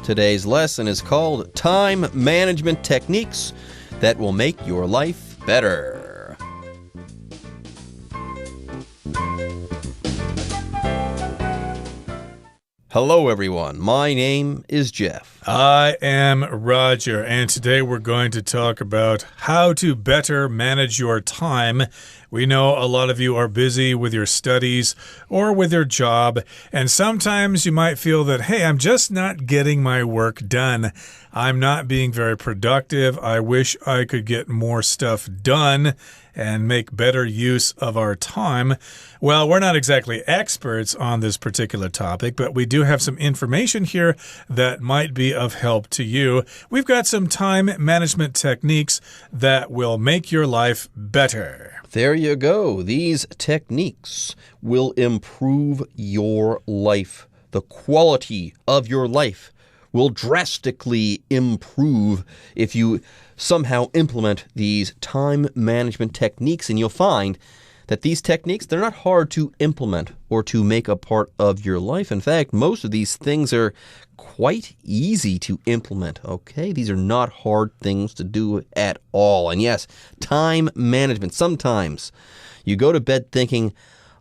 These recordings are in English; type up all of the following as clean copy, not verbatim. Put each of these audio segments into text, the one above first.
Today's lesson is called Time Management Techniques That Will Make Your Life Better. Hello, everyone. My name is Jeff. I am Roger, and today we're going to talk about how to better manage your time. We know a lot of you are busy with your studies or with your job, and sometimes you might feel that, hey, I'm just not getting my work done. I'm not being very productive. I wish I could get more stuff done and make better use of our time. Well, we're not exactly experts on this particular topic, but we do have some information here that might be of help to you. We've got some time management techniques that will make your life better. There you go. These techniques will improve your life. The quality of your life will drastically improve if you somehow implement these time management techniques, and you'll find that these techniques, they're not hard to implement or to make a part of your life. In fact, most of these things are quite easy to implement, okay? These are not hard things to do at all. And yes, time management. Sometimes you go to bed thinking,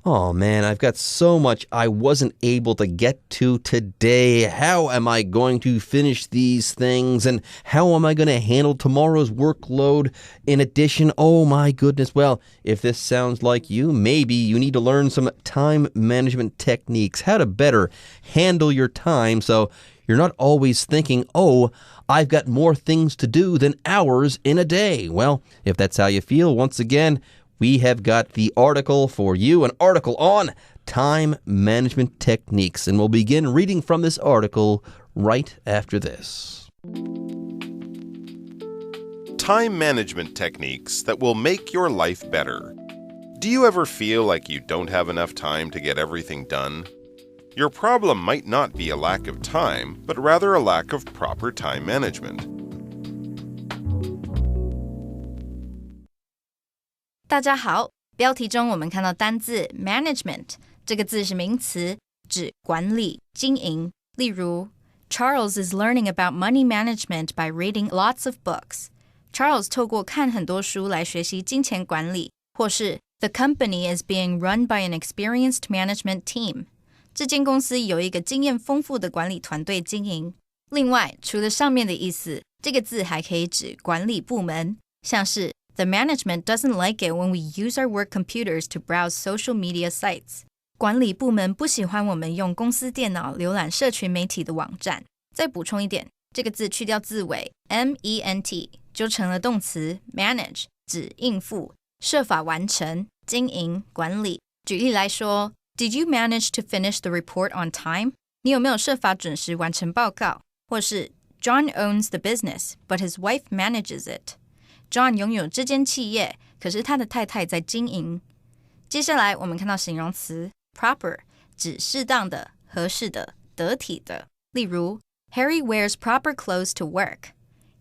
oh man, I've got so much I wasn't able to get to today. How am I going to finish these things? And how am I going to handle tomorrow's workload? In addition, oh my goodness, well, if this sounds like you, maybe you need to learn some time management techniques, how to better handle your time so you're not always thinking, oh, I've got more things to do than hours in a day. Well, if that's how you feel, once again, we have got the article for you, an article on time management techniques. And we'll begin reading from this article right after this. Time management techniques that will make your life better. Do you ever feel like you don't have enough time to get everything done? Your problem might not be a lack of time, but rather a lack of proper time management. 大家好，标题中我们看到单字 management 这个字是名词，指管理、经营。例如 Charles is learning about money management by reading lots of books. Charles 透过看很多书来学习金钱管理，或是 The company is being run by an experienced management team. 这间公司有一个经验丰富的管理团队经营。另外，除了上面的意思，这个字还可以指管理部门，像是The management doesn't like it when we use our work computers to browse social media sites. 管理部门不喜欢我们用公司电脑浏览社群媒体的网站。再补充一点，这个字去掉字尾 ment 就成了动词 manage， 指应付、设法完成、经营、管理。举例来说 Did you manage to finish the report on time? 你有没有设法准时完成报告？或是 John owns the business, but his wife manages it.John 拥有这间企业，可是他的太太在经营。接下来我们看到形容词 proper， 指适当的、合适的、得体的。例如 Harry wears proper clothes to work.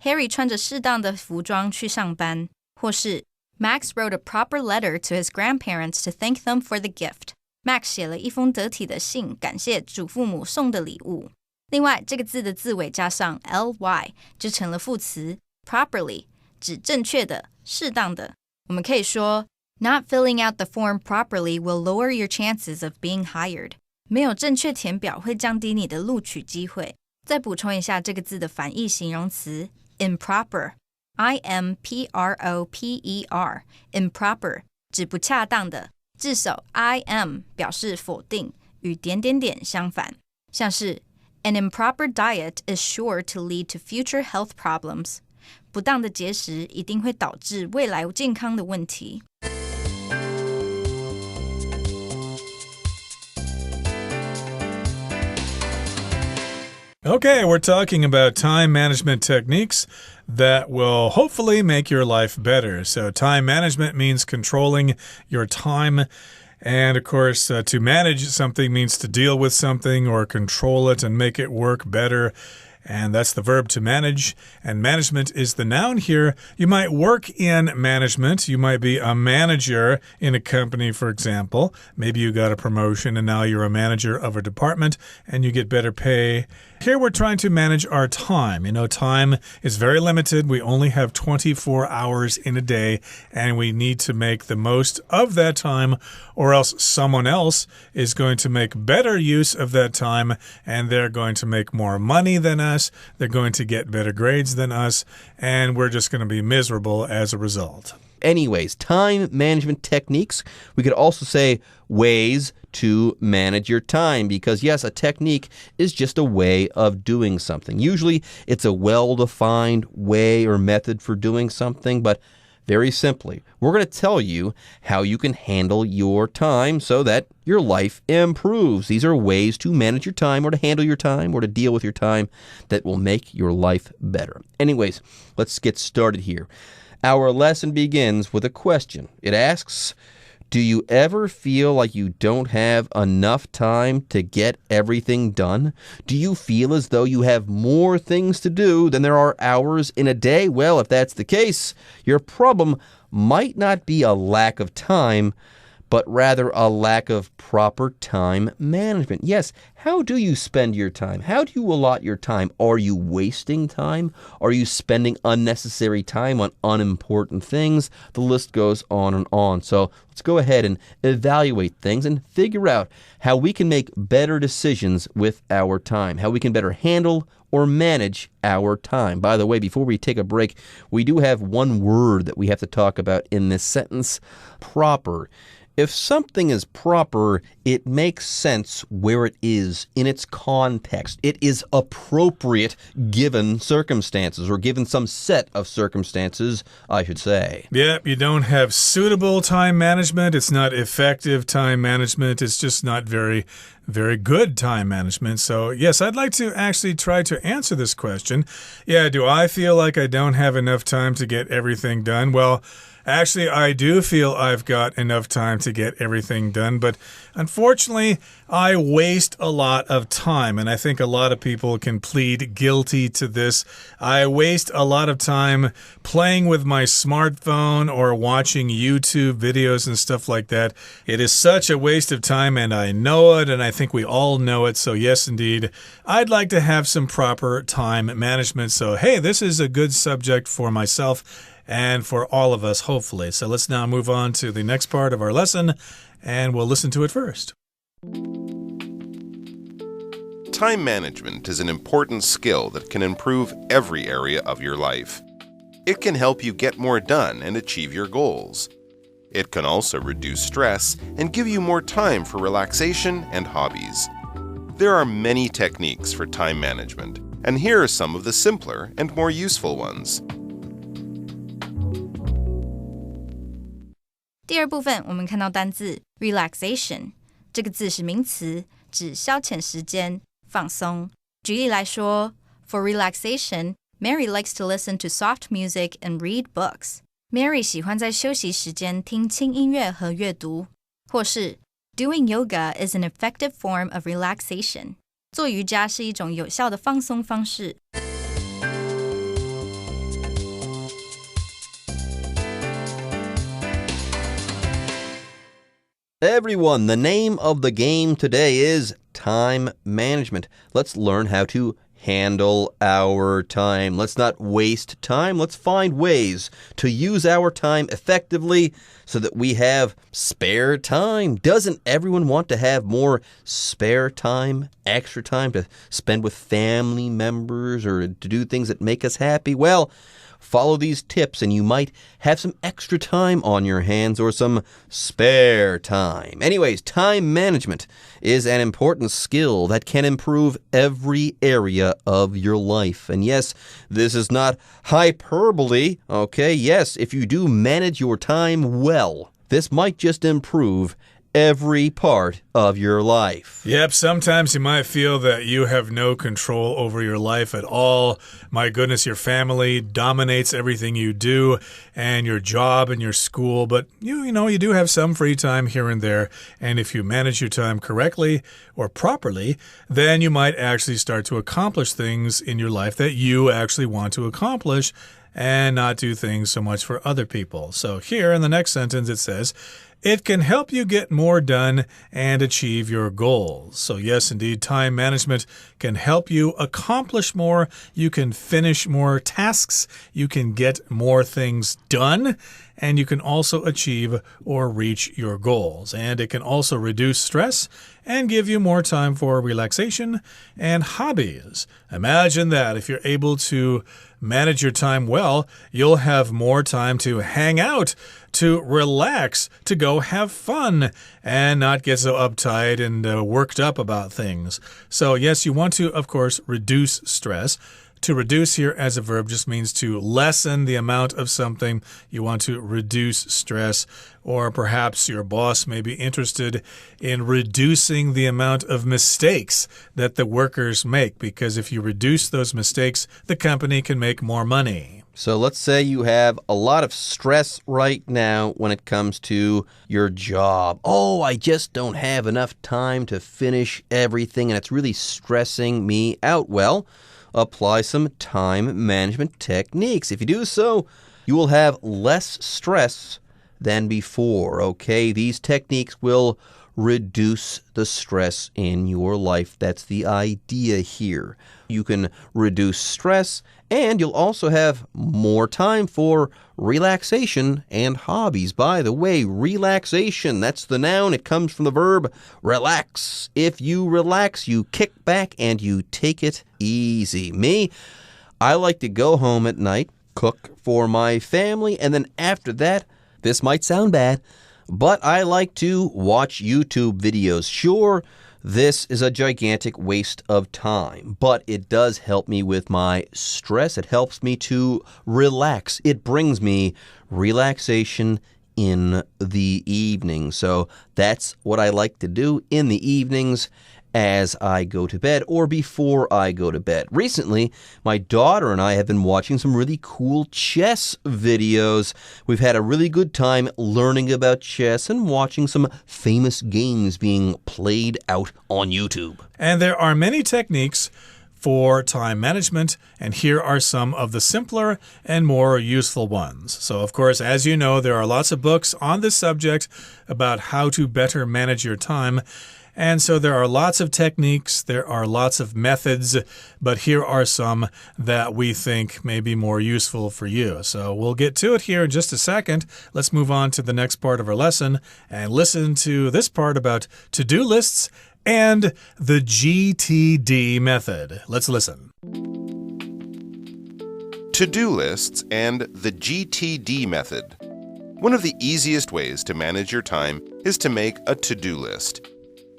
Harry 穿着适当的服装去上班。或是 Max wrote a proper letter to his grandparents to thank them for the gift. Max 写了一封得体的信，感谢祖父母送的礼物。另外，这个字的字尾加上 ly 就成了副词 properly，指正确的、适当的。我们可以说 Not filling out the form properly will lower your chances of being hired. 没有正确填表会降低你的录取机会。再补充一下这个字的反义形容词 improper. improper. improper 指不恰当的。字首 im 表示否定，与点点点相反。像是 An improper diet is sure to lead to future health problems.不当的节食一定会导致未来健康的问题。Okay, we're talking about time management techniques that will hopefully make your life better. So time management means controlling your time. And of course, to manage something means to deal with something or control it and make it work better. and that's the verb to manage, and management is the noun here. You might work in management. You might be a manager in a company, for example. Maybe you got a promotion and now you're a manager of a department and you get better pay. Here we're trying to manage our time. You know, time is very limited. We only have 24 hours in a day, and we need to make the most of that time, or else someone else is going to make better use of that time, and they're going to make more money than us. They're going to get better grades than us, and we're just going to be miserable as a result. Anyways, time management techniques. We could also say ways to manage your time because, yes, a technique is just a way of doing something. Usually, it's a well-defined way or method for doing something, but very simply, we're going to tell you how you can handle your time so that your life improves. These are ways to manage your time or to handle your time or to deal with your time that will make your life better. Anyways, let's get started here. Our lesson begins with a question. It asks, do you ever feel like you don't have enough time to get everything done? Do you feel as though you have more things to do than there are hours in a day? Well, if that's the case, your problem might not be a lack of time, but rather a lack of proper time management. Yes, how do you spend your time? How do you allot your time? Are you wasting time? Are you spending unnecessary time on unimportant things? The list goes on and on. So let's go ahead and evaluate things and figure out how we can make better decisions with our time, how we can better handle or manage our time. By the way, before we take a break, we do have one word that we have to talk about in this sentence, proper. If something is proper, it makes sense where it is in its context. It is appropriate given circumstances, or given some set of circumstances, I should say. Yeah, you don't have suitable time management. It's not effective time management. It's just not very good time management. So, yes, I'd like to actually try to answer this question. Yeah, do I feel like I don't have enough time to get everything done? Well, actually, I do feel I've got enough time to get everything done, but unfortunately, I waste a lot of time, and I think a lot of people can plead guilty to this. I waste a lot of time playing with my smartphone or watching YouTube videos and stuff like that. It is such a waste of time, and I know it, and I think we all know it. So yes, indeed, I'd like to have some proper time management. So hey, this is a good subject for myself and for all of us, hopefully. So let's now move on to the next part of our lesson, and we'll listen to it first. Time management is an important skill that can improve every area of your life. It can help you get more done and achieve your goals. It can also reduce stress and give you more time for relaxation and hobbies. There are many techniques for time management, and here are some of the simpler and more useful ones. 第二部分，我们看到单字 relaxation， 这个字是名词，指消遣时间、放松。举例来说 ，For relaxation, Mary likes to listen to soft music and read books. Mary 喜欢在休息时间听轻音乐和阅读。或是 Doing yoga is an effective form of relaxation. 做瑜伽是一种有效的放松方式。Everyone, the name of the game today is time management. Let's learn how to handle our time. Let's not waste time. Let's find ways to use our time effectively so that we have spare time. Doesn't everyone want to have more spare time, extra time to spend with family members or to do things that make us happy? Well, follow these tips and you might have some extra time on your hands or some spare time. Anyways, time management is an important skill that can improve every area of your life. And yes, this is not hyperbole, okay? Yes, if you do manage your time well, this might just improve every part of your life. Yep, sometimes you might feel that you have no control over your life at all. My goodness, your family dominates everything you do and your job and your school, but you do have some free time here and there, and if you manage your time correctly or properly, then you might actually start to accomplish things in your life that you actually want to accomplish and not do things so much for other people. So here in the next sentence it says, it can help you get more done and achieve your goals. So yes, indeed, time management can help you accomplish more. You can finish more tasks. You can get more things done. And you can also achieve or reach your goals. And it can also reduce stress and give you more time for relaxation and hobbies. Imagine that if you're able to manage your time well, you'll have more time to hang out, to relax, to go have fun, and not get so uptight and worked up about things. So yes, you want to, of course, reduce stress. To reduce here as a verb just means to lessen the amount of something. You want to reduce stress, or perhaps your boss may be interested in reducing the amount of mistakes that the workers make, because if you reduce those mistakes, the company can make more money. So let's say you have a lot of stress right now when it comes to your job. Oh, I just don't have enough time to finish everything, and it's really stressing me out. Well, apply some time management techniques. If you do so, you will have less stress than before, okay? These techniques will reduce the stress in your life. That's the idea here. You can reduce stress, and you'll also have more time for relaxation and hobbies. By the way, relaxation, that's the noun. It comes from the verb relax. If you relax, you kick back and you take it easy. Me, I like to go home at night, cook for my family, and then after that, this might sound bad, but I like to watch YouTube videos. Sure, this is a gigantic waste of time, but it does help me with my stress. It helps me to relax. It brings me relaxation in the evening. So that's what I like to do in the evenings as I go to bed or before I go to bed. Recently, my daughter and I have been watching some really cool chess videos. We've had a really good time learning about chess and watching some famous games being played out on YouTube. And there are many techniques for time management, and here are some of the simpler and more useful ones. So, of course, as you know, there are lots of books on this subject about how to better manage your time. And so there are lots of techniques, there are lots of methods, but here are some that we think may be more useful for you. So we'll get to it here in just a second. Let's move on to the next part of our lesson and listen to this part about to-do lists and the GTD method. Let's listen. To-do lists and the GTD method. One of the easiest ways to manage your time is to make a to-do list.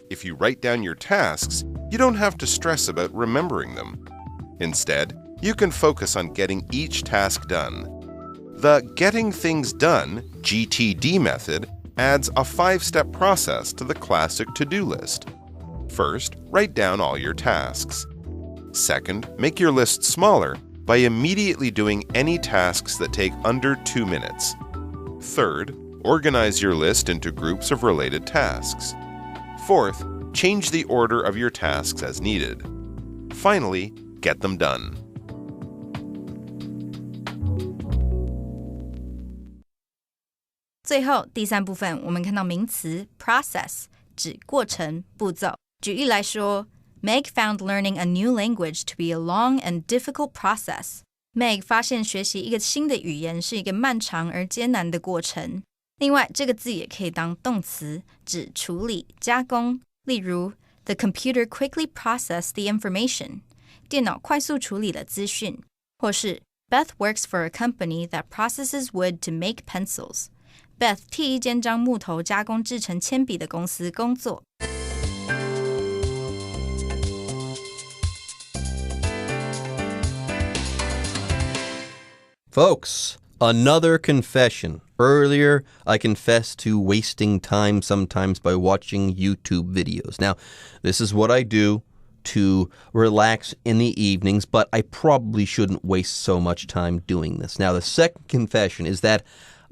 If you write down your tasks, you don't have to stress about remembering them. Instead, you can focus on getting each task done. The Getting Things Done GTD method adds a 5-step process to the classic to-do list. First, write down all your tasks. Second, make your list smaller by immediately doing any tasks that take under 2 minutes. Third, organize your list into groups of related tasks. Fourth, change the order of your tasks as needed. Finally, get them done. 最后第三部分我们看到名词 process 指过程步骤。举例来说 Meg found learning a new language to be a long and difficult process. Meg 发现学习一个新的语言是一个漫长而艰难的过程。另外，这个字也可以当动词，指处理、加工。例如 The computer quickly processed the information. 电脑快速处理了资讯。或是 Beth works for a company that processes wood to make pencils. Beth 替一间将木头加工制成铅笔的公司工作。Folks, another confession. Earlier, I confessed to wasting time sometimes by watching YouTube videos. Now, this is what I do to relax in the evenings, but I probably shouldn't waste so much time doing this. Now, the second confession is that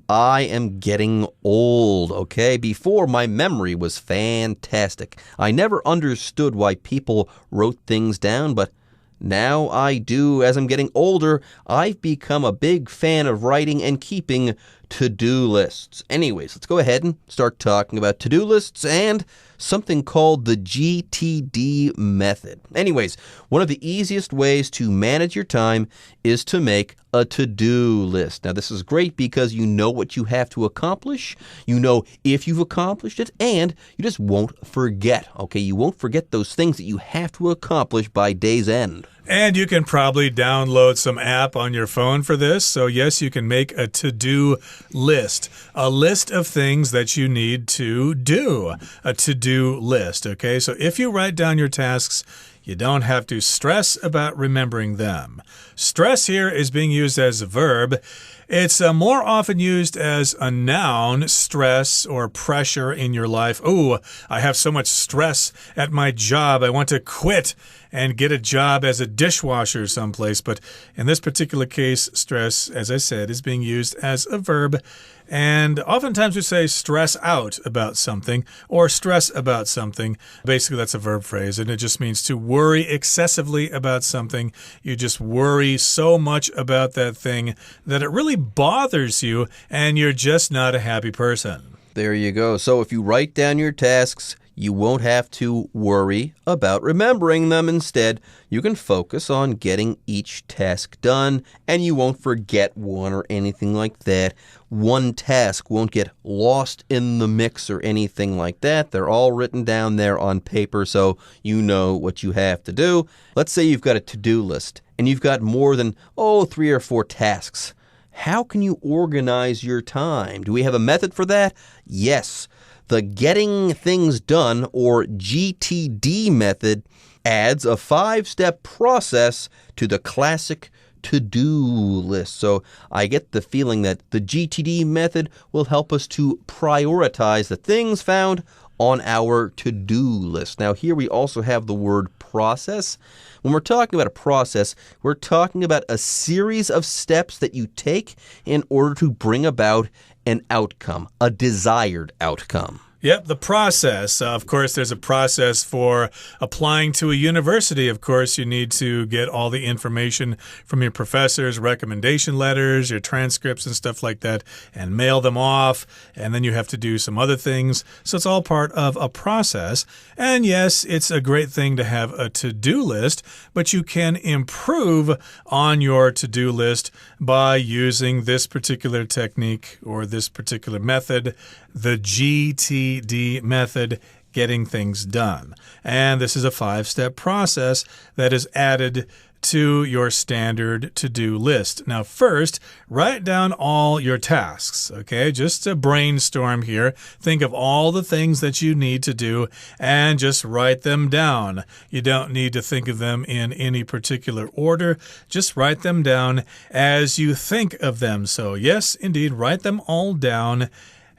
I am getting old, okay? Before, my memory was fantastic. I never understood why people wrote things down, but now I do. As I'm getting older, I've become a big fan of writing and keeping to-do lists. Anyways, let's go ahead and start talking about to-do lists and something called the GTD method. Anyways, one of the easiest ways to manage your time is to make a to-do list. Now, this is great because you know what you have to accomplish, you know if you've accomplished it, and you just won't forget, okay? You won't forget those things that you have to accomplish by day's end. And you can probably download some app on your phone for this. So yes, you can make a to-do list. A list of things that you need to do. A to-do list, okay? So if you write down your tasks, you don't have to stress about remembering them. Stress here is being used as a verb. It's more often used as a noun, stress or pressure in your life. Oh, I have so much stress at my job. I want to quit and get a job as a dishwasher someplace. But in this particular case, stress, as I said, is being used as a verb. And oftentimes we say stress out about something or stress about something. Basically, that's a verb phrase, and it just means to worry excessively about something. You just worry so much about that thing that it really bothers you, and you're just not a happy person. There you go. So if you write down your tasks, you won't have to worry about remembering them. Instead, you can focus on getting each task done, and you won't forget one or anything like that. One task won't get lost in the mix or anything like that. They're all written down there on paper, so you know what you have to do. Let's say you've got a to-do list, and you've got more than, 3 or 4 tasks. How can you organize your time? Do we have a method for that? Yes. The Getting Things Done, or GTD method, adds a 5-step process to the classic to-do list. So I get the feeling that the GTD method will help us to prioritize the things found on our to-do list. Now, here we also have the word process. When we're talking about a process, we're talking about a series of steps that you take in order to bring about an outcome, a desired outcome. Yep, the process. Of course, there's a process for applying to a university. Of course, you need to get all the information from your professors, recommendation letters, your transcripts and stuff like that, and mail them off. And then you have to do some other things. So it's all part of a process. And yes, it's a great thing to have a to-do list, but you can improve on your to-do list by using this particular technique or this particular method, the GTD method, getting things done. And this is a 5-step process that is added to your standard to-do list. Now, first, write down all your tasks, okay? Just to brainstorm here. Think of all the things that you need to do and just write them down. You don't need to think of them in any particular order. Just write them down as you think of them. So, yes, indeed, write them all down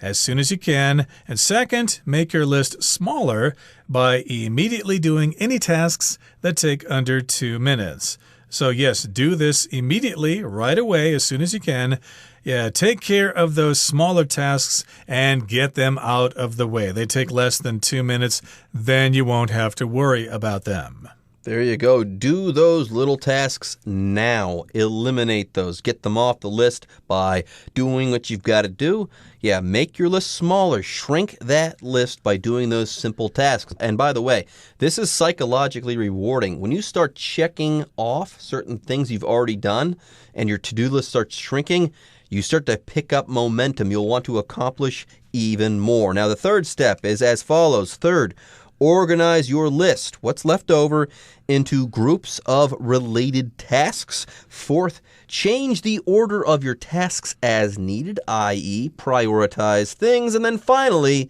as soon as you can. And second, make your list smaller by immediately doing any tasks that take under 2 minutes. So yes, do this immediately, right away, as soon as you can. Yeah, take care of those smaller tasks and get them out of the way. They take less than 2 minutes, then you won't have to worry about them. There you go. Do those little tasks now. Eliminate those. Get them off the list by doing what you've got to do. Yeah, make your list smaller. Shrink that list by doing those simple tasks. And by the way, this is psychologically rewarding. When you start checking off certain things you've already done and your to-do list starts shrinking, you start to pick up momentum. You'll want to accomplish even more. Now, the third step is as follows. Third, organize your list, what's left over, into groups of related tasks. Fourth, change the order of your tasks as needed, i.e., prioritize things. And then finally,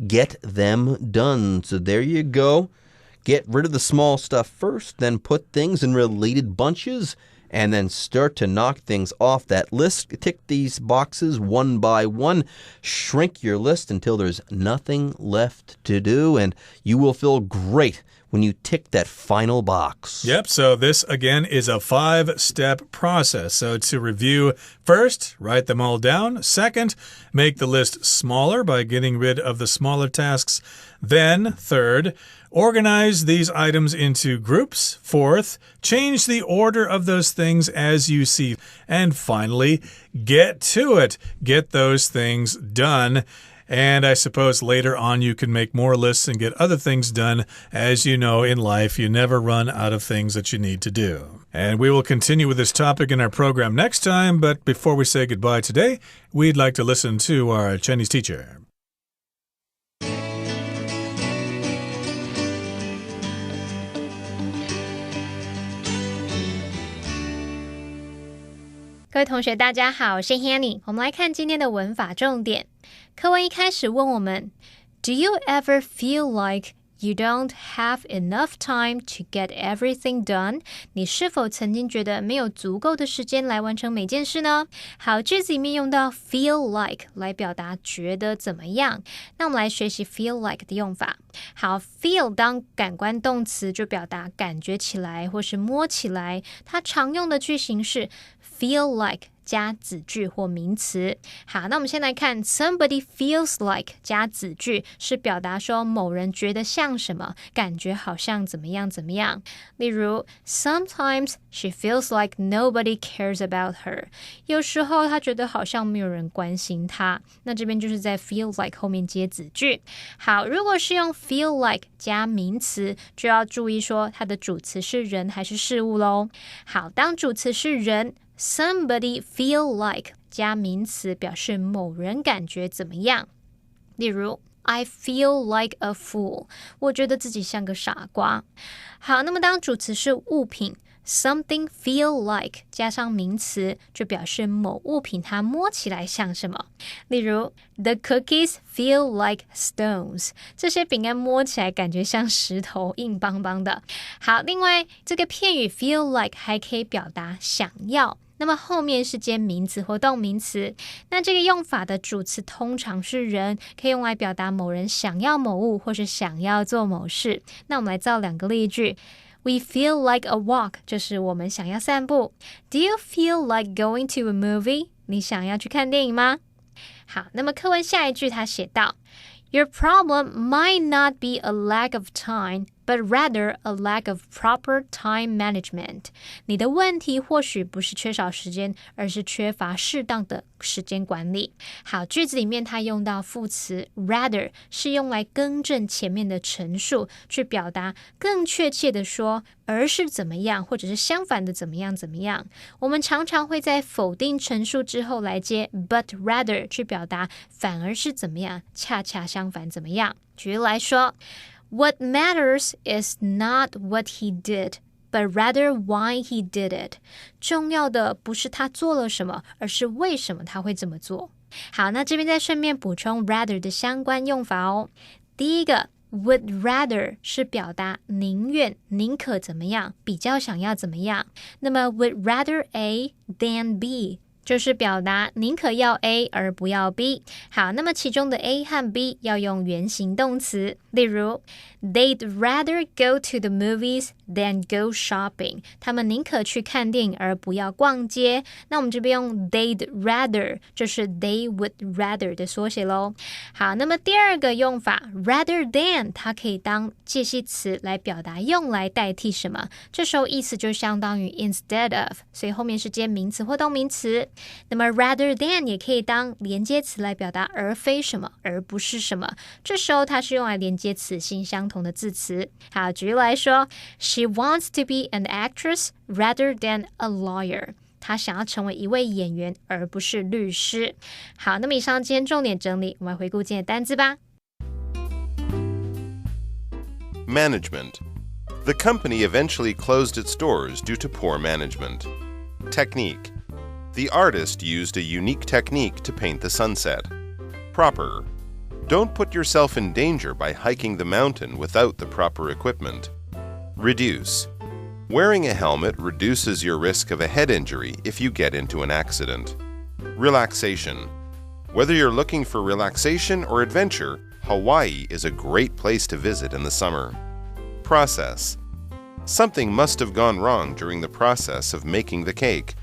get them done. So there you go. Get rid of the small stuff first, then put things in related bunches, and then start to knock things off that list. Tick these boxes one by one. Shrink your list until there's nothing left to do, and you will feel great when you tick that final box. Yep, so this again is a 5-step process. So to review, first, write them all down. Second, make the list smaller by getting rid of the smaller tasks. Then, third, organize these items into groups. Fourth, change the order of those things as you see. And finally, get to it. Get those things done. And I suppose later on you can make more lists and get other things done. As you know, in life, you never run out of things that you need to do. And we will continue with this topic in our program next time. But before we say goodbye today, we'd like to listen to our Chinese teacher. 各位同学大家好，我是 Hanny。 我们来看今天的文法重点。课文一开始问我们 Do you ever feel like you don't have enough time to get everything done? 你是否曾经觉得没有足够的时间来完成每件事呢？好，句子里面用到 feel like 来表达觉得怎么样。那我们来学习 feel like 的用法。好， feel 当感官动词就表达感觉起来或是摸起来，它常用的句型是 feel like加子句或名词。好，那我们先来看 somebody feels like 加子句，是表达说某人觉得像什么，感觉好像怎么样怎么样。例如 Sometimes she feels like nobody cares about her. 有时候她觉得好像没有人关心她。那这边就是在 feel like 后面接子句。好，如果是用 feel like 加名词，就要注意说它的主词是人还是事物咯。好，当主词是人Somebody feel like 加名词表示某人感觉怎么样。例如 I feel like a fool. 我觉得自己像个傻瓜。好，那么当主词是物品Something feel like 加上名词就表示某物品它摸起来像什么。例如 The cookies feel like stones. 这些饼干摸起来感觉像石头，硬邦邦的。好，另外这个片语 feel like 还可以表达想要，那么后面是接名词或动名词。那这个用法的主词通常是人，可以用来表达某人想要某物或是想要做某事。那我们来造两个例句。We feel like a walk 就是我们想要散步。Do you feel like going to a movie? 你想要去看电影吗？好，那么课文下一句他写道 Your problem might not be a lack of time, but rather a lack of proper time management. 你的问题或许不是缺少时间，而是缺乏适当的时间管理。好，句子里面它用到副词 rather 是用来更正前面的陈述，去表达更确切的说而是怎么样，或者是相反的怎么样怎么样。我们常常会在否定陈述之后来接 but rather 去表达反而是怎么样，恰恰相反怎么样。举例来说What matters is not what he did, but rather why he did it. 重要的不是他做了什么，而是为什么他会这么做。好，那这边再顺便补充 rather 的相关用法哦。第一个 would rather 是表达宁愿、宁可怎么样，比较想要怎么样。那么 would rather A than B就是表达宁可要 A 而不要 B。 好，那么其中的 A 和 B 要用原形动词。例如 They'd rather go to the movies than go shopping. 他们宁可去看电影而不要逛街。那我们这边用 they'd rather 就是 they would rather 的缩写咯。好，那么第二个用法 rather than 它可以当介系词来表达用来代替什么，这时候意思就相当于 instead of， 所以后面是接名词或动名词。那么 rather than 也可以当连接词来表达而非什么，而不是什么，这时候它是用来连接词性相同的字词。好，举例来说 She wants to be an actress rather than a lawyer. 她想要成为一位演员而不是律师。好，那么以上今天重点整理，我们来回顾今天的单字吧。Management. The company eventually closed its doors due to poor management. Technique. The artist used a unique technique to paint the sunset. Proper. Don't put yourself in danger by hiking the mountain without the proper equipment. Reduce. Wearing a helmet reduces your risk of a head injury if you get into an accident. Relaxation. Whether you're looking for relaxation or adventure, Hawaii is a great place to visit in the summer. Process. Something must have gone wrong during the process of making the cake.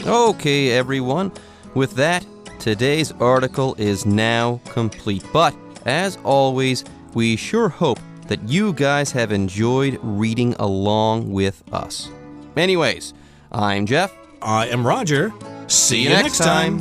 Okay, everyone. With that, today's article is now complete. But, as always, we sure hope that you guys have enjoyed reading along with us. Anyways, I'm Jeff. I am Roger. See you next time.